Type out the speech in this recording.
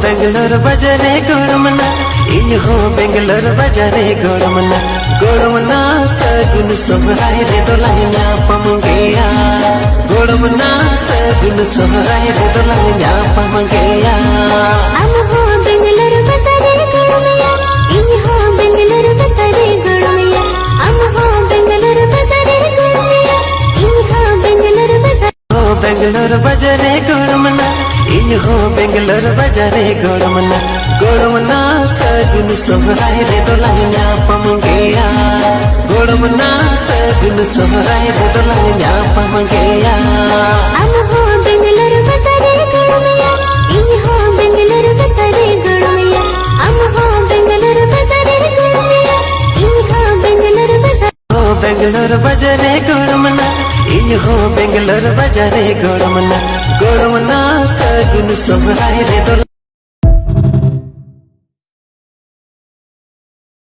बेंगलोर बजारे गोड़मना इन हो बेंगलोर बजारे गोड़मना सगुन सोहराय रे दोलाइया पमगेया गोड़मना सगुन सोहराय रे दोलाइया पमगेया हम हो बेंगलोर बजारे गोड़मया इन हो बेंगलोर बजारे गोड़मया हम हो बेंगलोर बजारे गोड़मया इन हो बेंगलोर बजारे बेंगलोर बजारे गोड़मना इन हो बेंगलोर बजारे गोड़मना सगुन सोहराय रे दोलाइया पमगेया गोड़मना सगुन सोहराय रे दोलाइया पमगेया हम हो बेंगलोर बजारे गोड़मया इन हो बेंगलोर बजारे गोड़मया हम हो बेंगलोर बजारे गोड़मया इन हो बेंगलोर बजारे बेंगलोर बजारे गोड़मना इन हो बेंगलोर बजारे गोड़मना सगुन सोहराय रे